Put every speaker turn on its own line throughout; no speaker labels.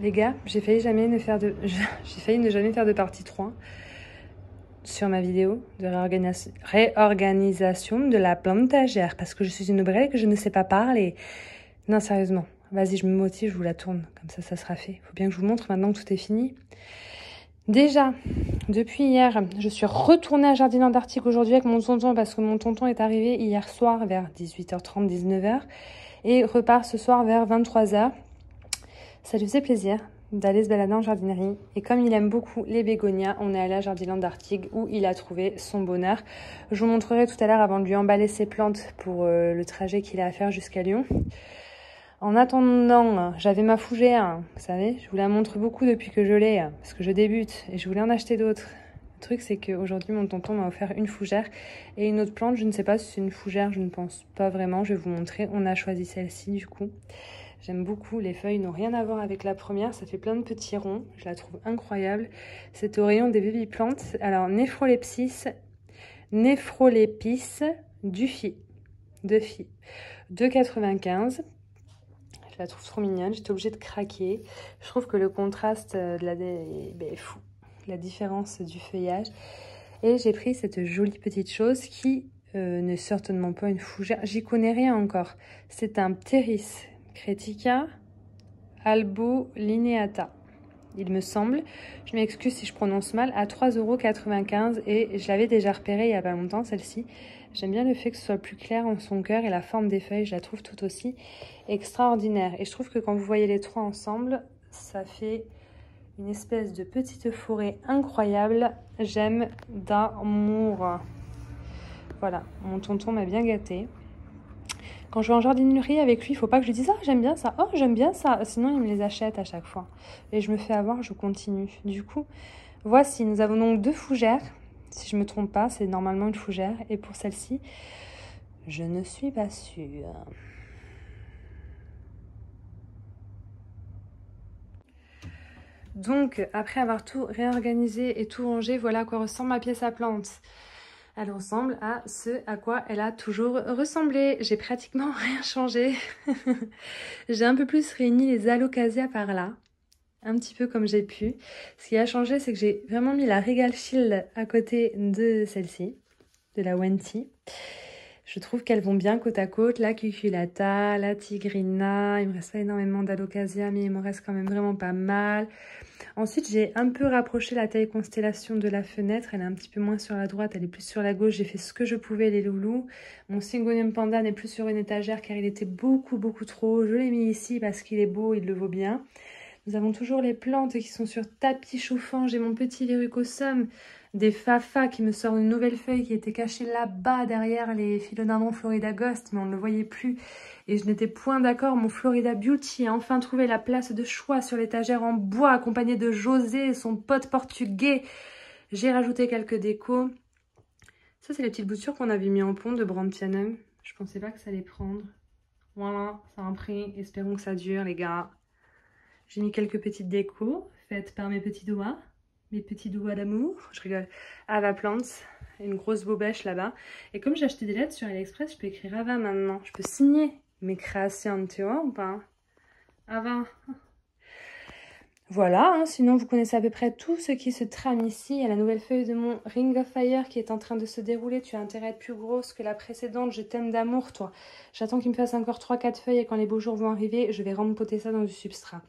Les gars, j'ai failli j'ai failli ne jamais faire de partie 3 sur ma vidéo de réorganisation de la plantagère parce que je suis une brêle que je ne sais pas parler. Non, sérieusement. Vas-y, je me motive, je vous la tourne. Comme ça sera fait. Faut bien que je vous montre maintenant que tout est fini. Déjà, depuis hier, je suis retournée à Jardiland d'Arctique aujourd'hui avec mon tonton parce que mon tonton est arrivé hier soir vers 18h30, 19h et repart ce soir vers 23h. Ça lui faisait plaisir d'aller se balader en jardinerie. Et comme il aime beaucoup les bégonias, on est allé à Jardiland d'Arctique où il a trouvé son bonheur. Je vous montrerai tout à l'heure avant de lui emballer ses plantes pour le trajet qu'il a à faire jusqu'à Lyon. En attendant, j'avais ma fougère, vous savez, je vous la montre beaucoup depuis que je l'ai, parce que je débute et je voulais en acheter d'autres. Le truc, c'est qu'aujourd'hui, mon tonton m'a offert une fougère et une autre plante. Je ne sais pas si c'est une fougère, je ne pense pas vraiment. Je vais vous montrer. On a choisi celle-ci, du coup. J'aime beaucoup. Les feuilles n'ont rien à voir avec la première. Ça fait plein de petits ronds. Je la trouve incroyable. C'est au rayon des baby plantes. Alors, Néphrolepis Dufy. De Phi. 2,95. Je la trouve trop mignonne, j'étais obligée de craquer. Je trouve que le contraste est fou, la différence du feuillage. Et j'ai pris cette jolie petite chose qui n'est certainement pas une fougère. J'y connais rien encore. C'est un Pteris cretica albolineata. Il me semble, je m'excuse si je prononce mal, à 3,95 € et je l'avais déjà repérée il n'y a pas longtemps celle-ci. J'aime bien le fait que ce soit plus clair en son cœur et la forme des feuilles, je la trouve tout aussi extraordinaire. Et je trouve que quand vous voyez les trois ensemble, ça fait une espèce de petite forêt incroyable. J'aime d'amour. Voilà, mon tonton m'a bien gâtée. Quand je vais en jardinerie avec lui, il ne faut pas que je lui dise « Ah, j'aime bien ça, oh, j'aime bien ça ». Sinon, il me les achète à chaque fois. Et je me fais avoir, je continue. Du coup, voici, nous avons donc 2 fougères. Si je ne me trompe pas, c'est normalement une fougère. Et pour celle-ci, je ne suis pas sûre. Donc, après avoir tout réorganisé et tout rangé, voilà à quoi ressemble ma pièce à plantes. Elle ressemble à ce à quoi elle a toujours ressemblé. J'ai pratiquement rien changé. J'ai un peu plus réuni les alocasias par là, un petit peu comme j'ai pu. Ce qui a changé, c'est que j'ai vraiment mis la Regal Shield à côté de celle-ci, de la Wenti. Je trouve qu'elles vont bien côte à côte. La Cuculata, la Tigrina. Il me reste pas énormément d'alocasia, mais il me reste quand même vraiment pas mal. Ensuite, j'ai un peu rapproché la taille constellation de la fenêtre. Elle est un petit peu moins sur la droite, elle est plus sur la gauche. J'ai fait ce que je pouvais, les loulous. Mon Syngonium Panda n'est plus sur une étagère car il était beaucoup trop haut. Je l'ai mis ici parce qu'il est beau, il le vaut bien. Nous avons toujours les plantes qui sont sur tapis chauffant. J'ai mon petit Verrucosum, des Fafa qui me sort une nouvelle feuille qui était cachée là-bas derrière les Philodendron Florida Ghost, mais on ne le voyait plus. Et je n'étais point d'accord, mon Florida Beauty a enfin trouvé la place de choix sur l'étagère en bois, accompagné de José, son pote portugais. J'ai rajouté quelques décos. Ça, c'est les petites boutures qu'on avait mis en pont de Brandtianum. Je pensais pas que ça allait prendre. Voilà, ça a un prix. Espérons que ça dure, les gars. J'ai mis quelques petites décos faites par mes petits doigts d'amour. Je rigole. Ava Plants, une grosse bobèche là-bas. Et comme j'ai acheté des lettres sur AliExpress, je peux écrire Ava maintenant. Je peux signer mes créations, tu vois ou pas? Ava. Voilà, hein, sinon vous connaissez à peu près tout ce qui se trame ici. Il y a la nouvelle feuille de mon Ring of Fire qui est en train de se dérouler. Tu as intérêt à être plus grosse que la précédente. Je t'aime d'amour, toi. J'attends qu'il me fasse encore 3-4 feuilles et quand les beaux jours vont arriver, je vais rempoter ça dans du substrat.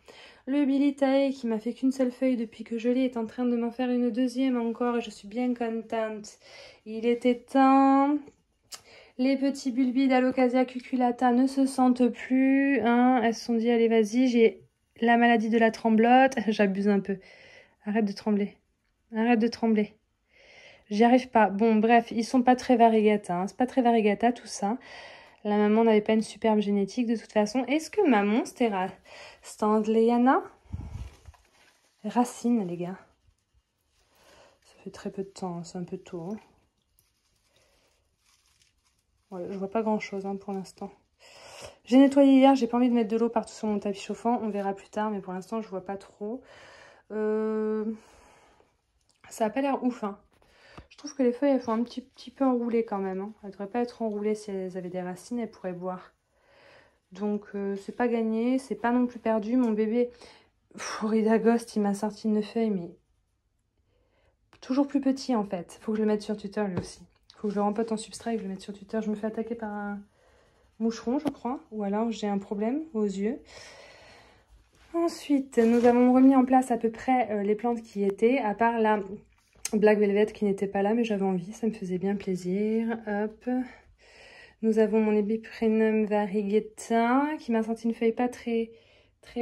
Le Billy Tae qui m'a fait qu'une seule feuille depuis que je l'ai est en train de m'en faire une deuxième encore et je suis bien contente. Il était temps. Les petits bulbis d'Alocasia cuculata ne se sentent plus. Hein. Elles se sont dit, allez, vas-y, j'ai la maladie de la tremblote. J'abuse un peu. Arrête de trembler. Arrête de trembler. J'y arrive pas. Bon, bref, ils sont pas très variegata. Hein. C'est pas très variegata, tout ça. La maman n'avait pas une superbe génétique, de toute façon. Est-ce que ma monstera Standleyana racine, les gars? Ça fait très peu de temps. C'est un peu tôt. Hein. Ouais, je vois pas grand-chose hein, pour l'instant. J'ai nettoyé hier, j'ai pas envie de mettre de l'eau partout sur mon tapis chauffant. On verra plus tard, mais pour l'instant, je vois pas trop. Ça a pas l'air ouf. Hein. Je trouve que les feuilles, elles font un petit peu enrouler quand même. Hein. Elles devraient pas être enroulées si elles avaient des racines, elles pourraient boire. Donc, c'est pas gagné, c'est pas non plus perdu. Mon bébé Florida Ghost, il m'a sorti une feuille, mais toujours plus petit en fait. Faut que je le mette sur Twitter lui aussi. Faut que je le rempote en substrat et que je le mette sur Twitter. Je me fais attaquer par un moucheron, je crois. Ou alors j'ai un problème aux yeux. Ensuite, nous avons remis en place à peu près les plantes qui étaient, à part la Black Velvet qui n'était pas là, mais j'avais envie, ça me faisait bien plaisir. Hop. Nous avons mon Ebiprenum variegata qui m'a sorti une feuille pas très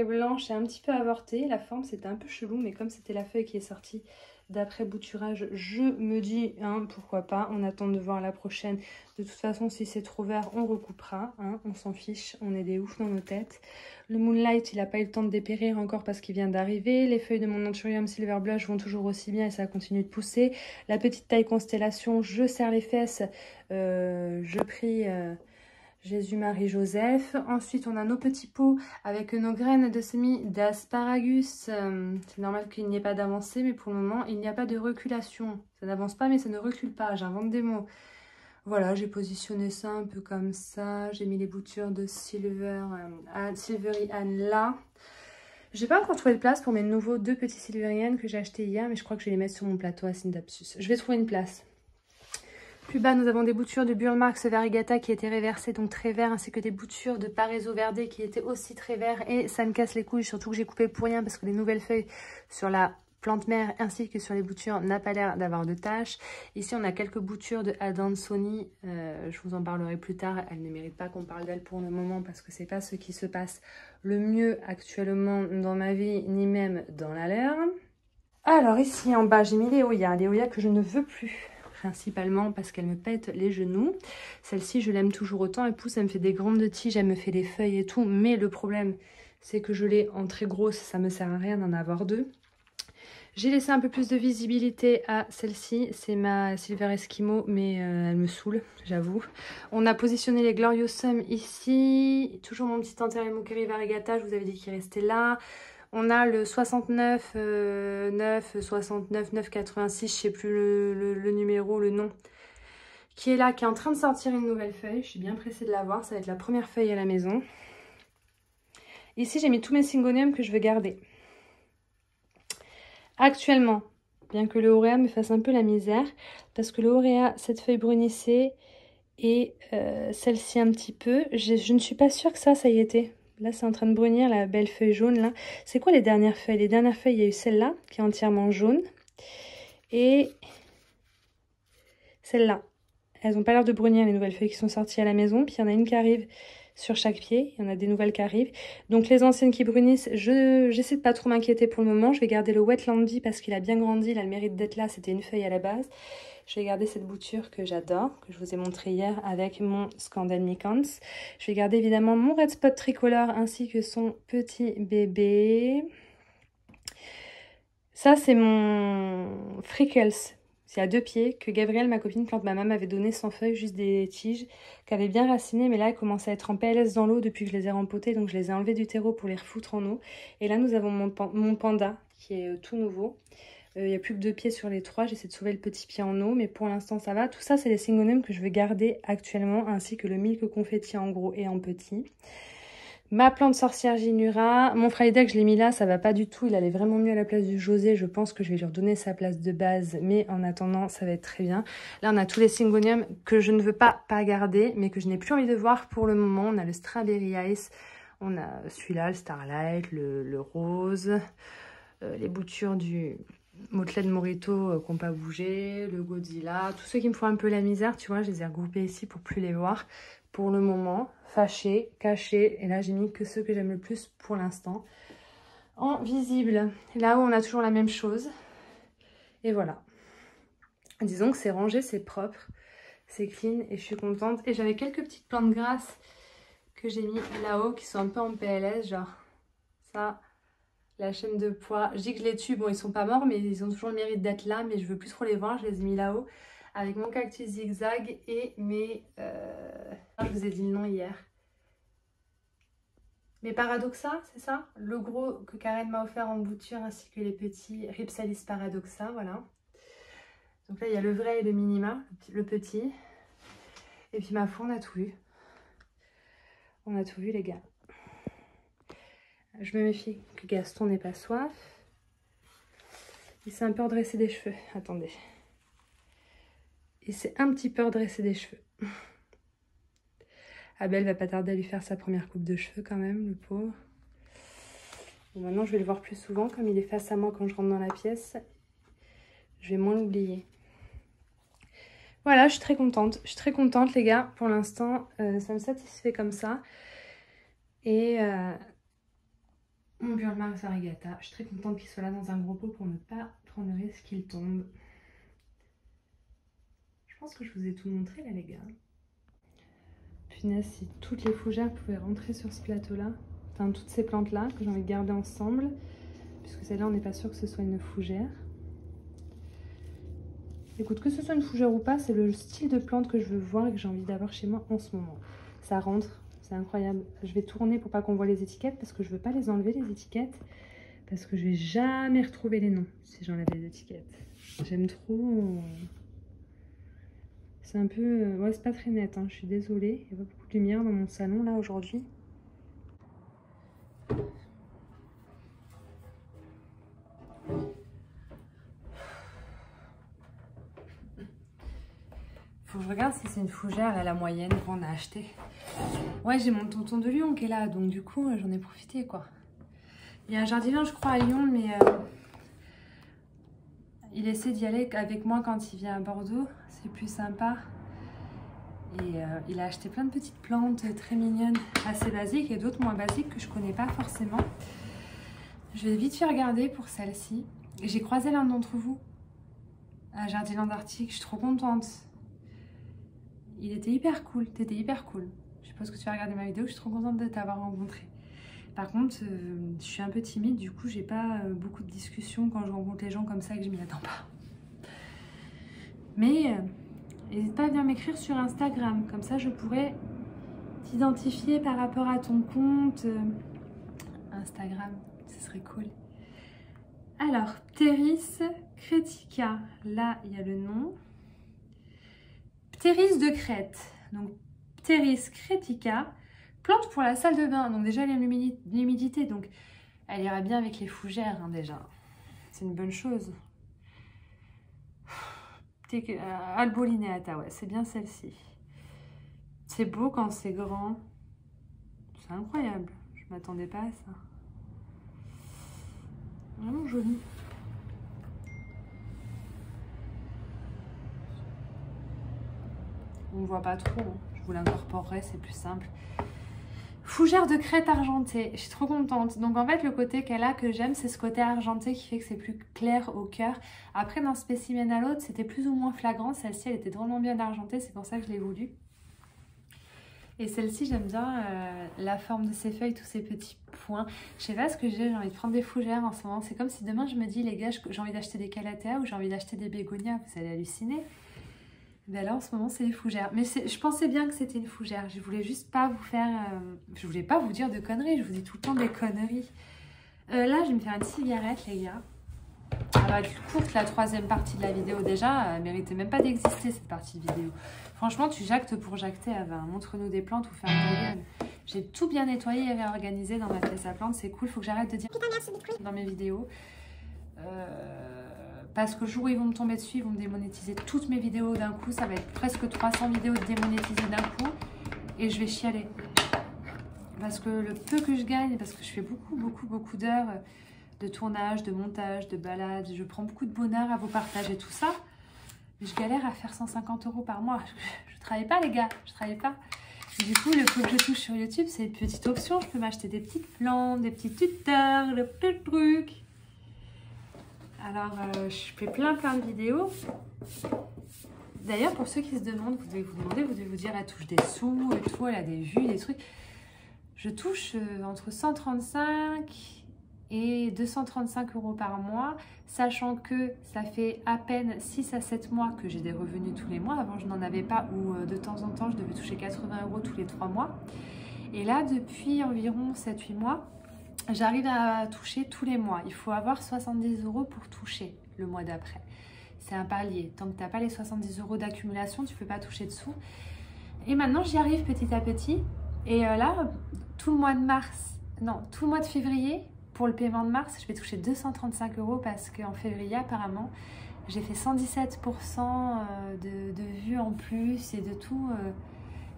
blanche et un petit peu avortée. La forme c'était un peu chelou, mais comme c'était la feuille qui est sortie d'après bouturage, je me dis hein, pourquoi pas. On attend de voir la prochaine. De toute façon, si c'est trop vert, on recoupera. Hein, on s'en fiche, on est des oufs dans nos têtes. Le Moonlight, il n'a pas eu le temps de dépérir encore parce qu'il vient d'arriver. Les feuilles de mon Anthurium Silver Blush vont toujours aussi bien et ça continue de pousser. La petite taille Constellation, je serre les fesses. Je prie Jésus, Marie, Joseph. Ensuite, on a nos petits pots avec nos graines de semis d'asparagus. C'est normal qu'il n'y ait pas d'avancée, mais pour le moment, il n'y a pas de reculation. Ça n'avance pas, mais ça ne recule pas. J'invente des mots. Voilà, j'ai positionné ça un peu comme ça. J'ai mis les boutures de Silvery Anne là. J'ai pas encore trouvé de place pour mes nouveaux 2 petits Silverian que j'ai achetés hier, mais je crois que je vais les mettre sur mon plateau à Syndapsus. Je vais trouver une place. Plus bas, nous avons des boutures de Burle Marx Variegata qui étaient réversées, donc très vert, ainsi que des boutures de Paraiso Verde qui étaient aussi très vert. Et ça me casse les couilles, surtout que j'ai coupé pour rien parce que les nouvelles feuilles sur la plante mère ainsi que sur les boutures n'a pas l'air d'avoir de taches. Ici, on a quelques boutures de Adansoni. Je vous en parlerai plus tard. Elle ne mérite pas qu'on parle d'elle pour le moment parce que c'est pas ce qui se passe le mieux actuellement dans ma vie, ni même dans la leur. Alors ici en bas, j'ai mis les Oya que je ne veux plus. Principalement parce qu'elle me pète les genoux. Celle-ci, je l'aime toujours autant. Elle pousse, elle me fait des grandes tiges, elle me fait des feuilles et tout. Mais le problème, c'est que je l'ai en très grosse. Ça me sert à rien d'en avoir 2. J'ai laissé un peu plus de visibilité à celle-ci. C'est ma Silver Eskimo, mais elle me saoule, j'avoue. On a positionné les Gloriosum ici. Toujours mon petit Anthurium Variegata, je vous avais dit qu'il restait là. On a le 69, 9, 69, 9, 86, je sais plus le numéro, le nom, qui est là, qui est en train de sortir une nouvelle feuille. Je suis bien pressée de la voir, ça va être la première feuille à la maison. Ici, j'ai mis tous mes Syngoniums que je veux garder. Actuellement, bien que le Auréa me fasse un peu la misère, parce que le Auréa, cette feuille brunissée, et celle-ci un petit peu, je ne suis pas sûre que ça y était. Là, c'est en train de brunir, la belle feuille jaune, là. C'est quoi les dernières feuilles? Les dernières feuilles, il y a eu celle-là, qui est entièrement jaune. Et celle-là. Elles n'ont pas l'air de brunir, les nouvelles feuilles qui sont sorties à la maison. Puis, il y en a une qui arrive sur chaque pied. Il y en a des nouvelles qui arrivent. Donc, les anciennes qui brunissent, j'essaie de pas trop m'inquiéter pour le moment. Je vais garder le Wetlandy parce qu'il a bien grandi. Il a le mérite d'être là. C'était une feuille à la base. Je vais garder cette bouture que j'adore, que je vous ai montré hier avec mon Scandal Micans. Je vais garder évidemment mon Red Spot tricolore ainsi que son petit bébé. Ça, c'est mon Freckles. C'est à 2 pieds que Gabrielle, ma copine, quand ma maman m'avait donné sans feuilles, juste des tiges, qui avaient bien raciné. Mais là, elles commencent à être en PLS dans l'eau depuis que je les ai rempotées. Donc, je les ai enlevées du terreau pour les refoutre en eau. Et là, nous avons mon panda qui est tout nouveau. Il n'y a plus que 2 pieds sur les 3. J'essaie de sauver le petit pied en eau, mais pour l'instant, ça va. Tout ça, c'est les Syngoniums que je veux garder actuellement, ainsi que le Milk Confetti en gros et en petit. Ma plante sorcière Ginura. Mon Friday, je l'ai mis là, ça va pas du tout. Il allait vraiment mieux à la place du José. Je pense que je vais lui redonner sa place de base, mais en attendant, ça va être très bien. Là, on a tous les Syngoniums que je ne veux pas garder, mais que je n'ai plus envie de voir pour le moment. On a le Strawberry Ice, on a celui-là, le Starlight, le rose, les boutures du Motelet de Morito qui n'ont pas bougé, le Godzilla, tous ceux qui me font un peu la misère, tu vois, je les ai regroupés ici pour plus les voir. Pour le moment, fâchés, cachés, et là j'ai mis que ceux que j'aime le plus pour l'instant. En visible, là où on a toujours la même chose. Et voilà. Disons que c'est rangé, c'est propre, c'est clean et je suis contente. Et j'avais quelques petites plantes grasses que j'ai mis là-haut qui sont un peu en PLS, genre ça... La chaîne de pois, je dis que je les tue, bon ils sont pas morts mais ils ont toujours le mérite d'être là, mais je veux plus trop les voir, je les ai mis là-haut avec mon cactus zigzag et mes... Je vous ai dit le nom hier. Mes Paradoxa, c'est ça? Le gros que Karen m'a offert en bouture ainsi que les petits Ripsalis Paradoxa, voilà. Donc là il y a le vrai et le minima, le petit. Et puis ma foi on a tout vu. On a tout vu les gars. je me méfie que Gaston n'ait pas soif. Il s'est un peu redressé des cheveux. Attendez. Il s'est un petit peu redressé des cheveux. Abel va pas tarder à lui faire sa première coupe de cheveux quand même, le pauvre. Bon, maintenant, je vais le voir plus souvent. Comme il est face à moi quand je rentre dans la pièce, je vais moins l'oublier. Voilà, je suis très contente. Je suis très contente, les gars. Pour l'instant, ça me satisfait comme ça. Et mon Burmans variegata, je suis très contente qu'il soit là dans un gros pot pour ne pas prendre le risque qu'il tombe. Je pense que je vous ai tout montré, là, les gars. Punaise, si toutes les fougères pouvaient rentrer sur ce plateau-là, enfin, toutes ces plantes-là que j'ai envie de garder ensemble, puisque celle-là, on n'est pas sûr que ce soit une fougère. Écoute, que ce soit une fougère ou pas, c'est le style de plante que je veux voir et que j'ai envie d'avoir chez moi en ce moment. Ça rentre, c'est incroyable. Je vais tourner pour pas qu'on voit les étiquettes parce que je veux pas les enlever, les étiquettes. Parce que je vais jamais retrouver les noms si j'enlève les étiquettes. J'aime trop... C'est un peu... Ouais, c'est pas très net, hein. Je suis désolée. Il y a pas beaucoup de lumière dans mon salon, là, aujourd'hui. Faut que je regarde si c'est une fougère, là, la moyenne qu'on a acheté. Ouais, j'ai mon tonton de Lyon qui est là, donc du coup, j'en ai profité, quoi. Il y a un jardinier, je crois, à Lyon, mais il essaie d'y aller avec moi quand il vient à Bordeaux. C'est plus sympa. Et il a acheté plein de petites plantes très mignonnes, assez basiques, et d'autres moins basiques que je connais pas forcément. Je vais vite faire regarder pour celle-ci. J'ai croisé l'un d'entre vous à Jardiland Arctique, je suis trop contente. Il était hyper cool, t'étais hyper cool. Je suppose que tu vas regarder ma vidéo, je suis trop contente de t'avoir rencontré. Par contre, je suis un peu timide, du coup j'ai pas beaucoup de discussions quand je rencontre les gens comme ça et que je m'y attends pas. Mais n'hésite pas à venir m'écrire sur Instagram, comme ça je pourrais t'identifier par rapport à ton compte Instagram, ce serait cool. Alors, Pteris cretica, là il y a le nom. Pteris de Crète, donc Pteris cretica, plante pour la salle de bain. Donc déjà elle aime l'humidité, donc elle ira bien avec les fougères hein, déjà. C'est une bonne chose. Albolineata, ouais, c'est bien celle-ci. C'est beau quand c'est grand. C'est incroyable. Je m'attendais pas à ça. Vraiment joli. On ne voit pas trop, hein. Je vous l'incorporerai, c'est plus simple. Fougère de Crète argentée, je suis trop contente. Donc en fait le côté qu'elle a que j'aime, c'est ce côté argenté qui fait que c'est plus clair au cœur. Après d'un spécimen à l'autre, c'était plus ou moins flagrant. Celle-ci elle était drôlement bien argentée, c'est pour ça que je l'ai voulu. Et celle-ci j'aime bien la forme de ses feuilles, tous ces petits points. Je sais pas ce que j'ai envie de prendre des fougères en ce moment. C'est comme si demain je me dis les gars, j'ai envie d'acheter des calathea ou j'ai envie d'acheter des bégonias, vous allez halluciner. Ben là en ce moment c'est des fougères, mais je pensais bien que c'était une fougère, je voulais juste pas vous faire, je voulais pas vous dire de conneries, je vous dis tout le temps des conneries. Là je vais me faire une cigarette les gars, elle va être courte la troisième partie de la vidéo déjà, elle méritait même pas d'exister cette partie de vidéo. Franchement tu jactes pour jacter, montre-nous des plantes ou faire un gueule. J'ai tout bien nettoyé et réorganisé dans ma pièce à plantes, c'est cool, faut que j'arrête de dire dans mes vidéos. Parce que le jour où ils vont me tomber dessus, ils vont me démonétiser toutes mes vidéos d'un coup. Ça va être presque 300 vidéos démonétisées d'un coup. Et je vais chialer. Parce que le peu que je gagne, parce que je fais beaucoup d'heures de tournage, de montage, de balade. Je prends beaucoup de bonheur à vous partager tout ça. Je galère à faire 150 € par mois. Je travaille pas les gars, je travaille pas. Et du coup, le peu que je touche sur YouTube, c'est une petite option. Je peux m'acheter des petites plantes, des petits tuteurs, des petits trucs. Alors, je fais plein de vidéos. D'ailleurs, pour ceux qui se demandent, vous devez vous dire, elle touche des sous et tout, elle a des vues, des trucs. Je touche entre 135 et 235 € par mois, sachant que ça fait à peine 6 à 7 mois que j'ai des revenus tous les mois. Avant, je n'en avais pas, ou de temps en temps, je devais toucher 80 € tous les 3 mois. Et là, depuis environ 7-8 mois, j'arrive à toucher tous les mois. Il faut avoir 70 € pour toucher le mois d'après. C'est un palier. Tant que tu n'as pas les 70 € d'accumulation, tu ne peux pas toucher dessous. Et maintenant, j'y arrive petit à petit. Et là, tout le mois de mars non, tout le mois de février, pour le paiement de mars, je vais toucher 235 € parce qu'en février, apparemment, j'ai fait 117% de vues en plus et de tout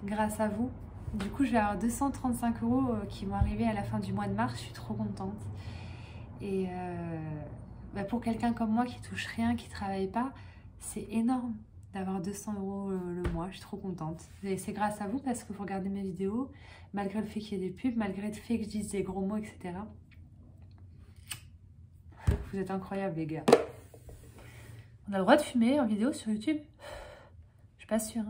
grâce à vous. Du coup, je vais avoir 235 € qui vont arriver à la fin du mois de mars. Je suis trop contente. Et pour quelqu'un comme moi qui touche rien, qui travaille pas, c'est énorme d'avoir 200 € le mois. Je suis trop contente. Et c'est grâce à vous parce que vous regardez mes vidéos, malgré le fait qu'il y ait des pubs, malgré le fait que je dise des gros mots, etc. Vous êtes incroyables, les gars. On a le droit de fumer en vidéo sur YouTube? Je suis pas sûre.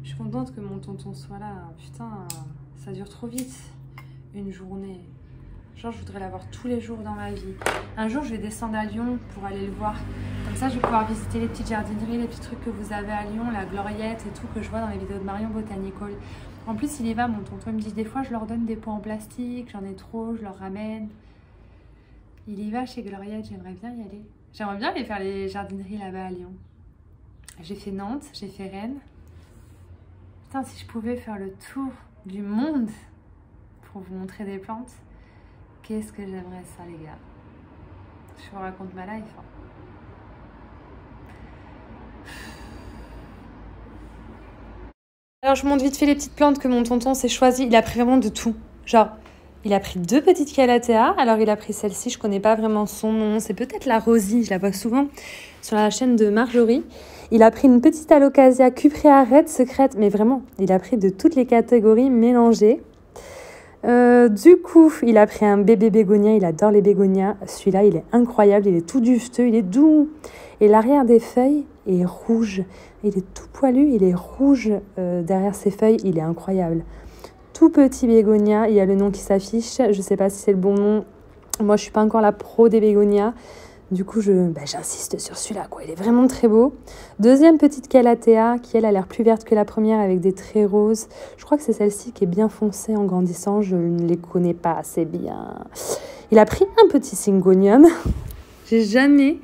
Je suis contente que mon tonton soit là. Putain, ça dure trop vite. Une journée. Genre, je voudrais l'avoir tous les jours dans ma vie. Un jour, je vais descendre à Lyon pour aller le voir. Comme ça, je vais pouvoir visiter les petites jardineries, les petits trucs que vous avez à Lyon, la Gloriette et tout, que je vois dans les vidéos de Marion Botanical. En plus, il y va, mon tonton. Il me dit des fois, je leur donne des pots en plastique, j'en ai trop, je leur ramène. Il y va chez Gloriette, j'aimerais bien y aller. J'aimerais bien aller faire les jardineries là-bas à Lyon. J'ai fait Nantes, j'ai fait Rennes. Putain, si je pouvais faire le tour du monde pour vous montrer des plantes. Qu'est-ce que j'aimerais ça, les gars. Je vous raconte ma life. Hein. Alors, je montre vite fait les petites plantes que mon tonton s'est choisi. Il a pris vraiment de tout. Genre, il a pris 2 petites calatheas. Alors, il a pris celle-ci. Je connais pas vraiment son nom. C'est peut-être la Rosie. Je la vois souvent sur la chaîne de Marjorie. Il a pris une petite Alocasia Cuprea Red secrète. Mais vraiment, il a pris de toutes les catégories mélangées. Du coup, il a pris un bébé bégonia, il adore les bégonias. Celui-là, il est incroyable, il est tout duveteux, il est doux. Et l'arrière des feuilles est rouge. Il est tout poilu, il est rouge derrière ses feuilles, il est incroyable. Tout petit bégonia, il y a le nom qui s'affiche. Je ne sais pas si c'est le bon nom. Moi, je ne suis pas encore la pro des bégonias. Du coup, j'insiste sur celui-là, quoi. Il est vraiment très beau. Deuxième petite calathea, qui elle a l'air plus verte que la première avec des traits roses. Je crois que c'est celle-ci qui est bien foncée en grandissant. Je ne les connais pas assez bien. Il a pris un petit syngonium. J'ai jamais,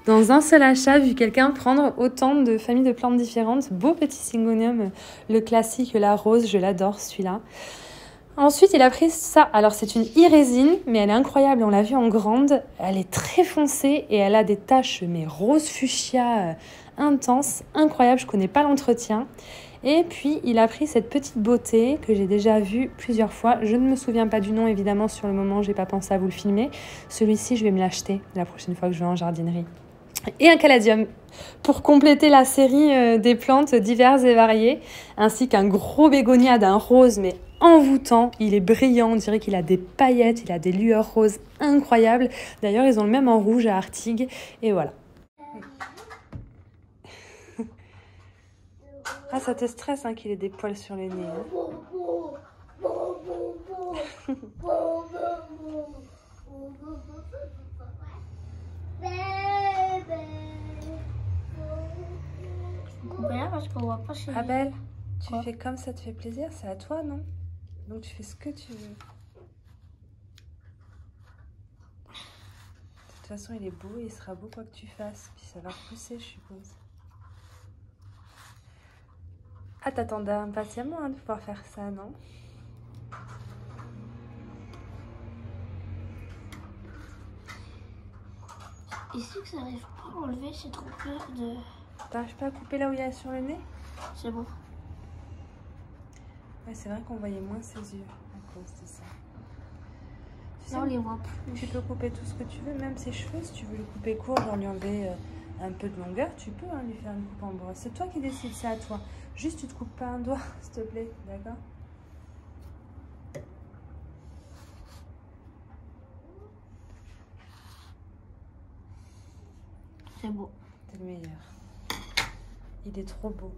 dans un seul achat, vu quelqu'un prendre autant de familles de plantes différentes. Beau petit syngonium, le classique, la rose, je l'adore celui-là. Ensuite, il a pris ça. Alors, c'est une irésine, mais elle est incroyable. On l'a vue en grande. Elle est très foncée et elle a des taches, mais rose fuchsia intense. Incroyable, je ne connais pas l'entretien. Et puis, il a pris cette petite beauté que j'ai déjà vue plusieurs fois. Je ne me souviens pas du nom, évidemment, sur le moment. Je n'ai pas pensé à vous le filmer. Celui-ci, je vais me l'acheter la prochaine fois que je vais en jardinerie. Et un caladium pour compléter la série des plantes diverses et variées, ainsi qu'un gros bégonia d'un rose, mais envoûtant. Il est brillant, on dirait qu'il a des paillettes, il a des lueurs roses incroyables. D'ailleurs, ils ont le même en rouge à Artigues. Et voilà. Ah, ça te stresse hein, qu'il ait des poils sur les nez. Hein.
Parce qu'on voit pas chez
Abel, tu fais comme ça te fait plaisir, c'est à toi, non? Donc tu fais ce que tu veux. De toute façon, il est beau, il sera beau quoi que tu fasses. Puis ça va repousser, je suppose. Ah, t'attendais impatiemment hein, de pouvoir faire ça, non?
Ici que ça n'arrive pas à enlever, c'est trop peur de...
T'arrives pas à couper là où il y a sur le nez?
C'est bon.
Ouais, c'est vrai qu'on voyait moins ses yeux à cause de ça.
Là, on les voit plus.
Tu peux couper tout ce que tu veux, même ses cheveux, si tu veux le couper court, genre lui enlever un peu de longueur, tu peux hein, lui faire une coupe en brosse. C'est toi qui décides, c'est à toi. Juste, tu te coupes pas un doigt, s'il te plaît, d'accord?
C'est beau.
T'es le meilleur. Il est trop beau.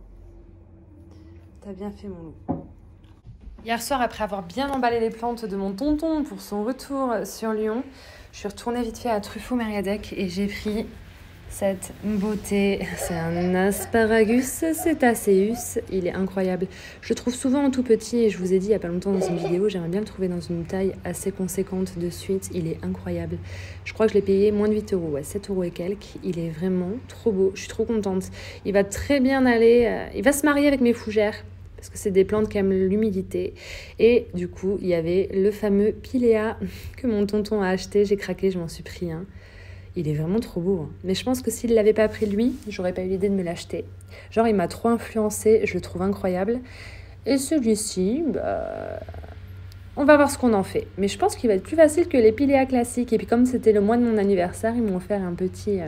T'as bien fait, mon loup. Hier soir, après avoir bien emballé les plantes de mon tonton pour son retour sur Lyon, je suis retournée vite fait à Truffaut-Mériadec et j'ai pris cette beauté. C'est un asparagus cetaceus. Il est incroyable. Je le trouve souvent en tout petit et je vous ai dit il n'y a pas longtemps dans une vidéo, j'aimerais bien le trouver dans une taille assez conséquente de suite. Il est incroyable. Je crois que je l'ai payé moins de 8 euros, ouais, 7 euros et quelques. Il est vraiment trop beau. Je suis trop contente. Il va très bien aller. Il va se marier avec mes fougères, parce que c'est des plantes qui aiment l'humidité. Et du coup, il y avait le fameux Pilea que mon tonton a acheté. J'ai craqué, je m'en suis pris un. Il est vraiment trop beau. Hein. Mais je pense que s'il ne l'avait pas pris lui, j'aurais pas eu l'idée de me l'acheter. Genre, il m'a trop influencé, je le trouve incroyable. Et celui-ci, on va voir ce qu'on en fait. Mais je pense qu'il va être plus facile que les Pilea classiques. Et puis comme c'était le mois de mon anniversaire, ils m'ont offert une petite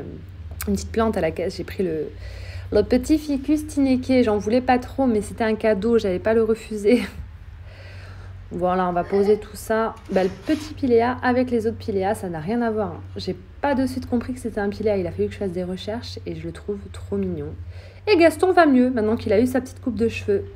plante à la caisse. J'ai pris le petit ficus tineke. J'en voulais pas trop, mais c'était un cadeau, j'allais pas le refuser. Voilà, on va poser tout ça. Le petit Pilea avec les autres Pilea, ça n'a rien à voir. Hein. J'ai pas de suite compris que c'était un Pilea. Il a fallu que je fasse des recherches et je le trouve trop mignon. Et Gaston va mieux maintenant qu'il a eu sa petite coupe de cheveux.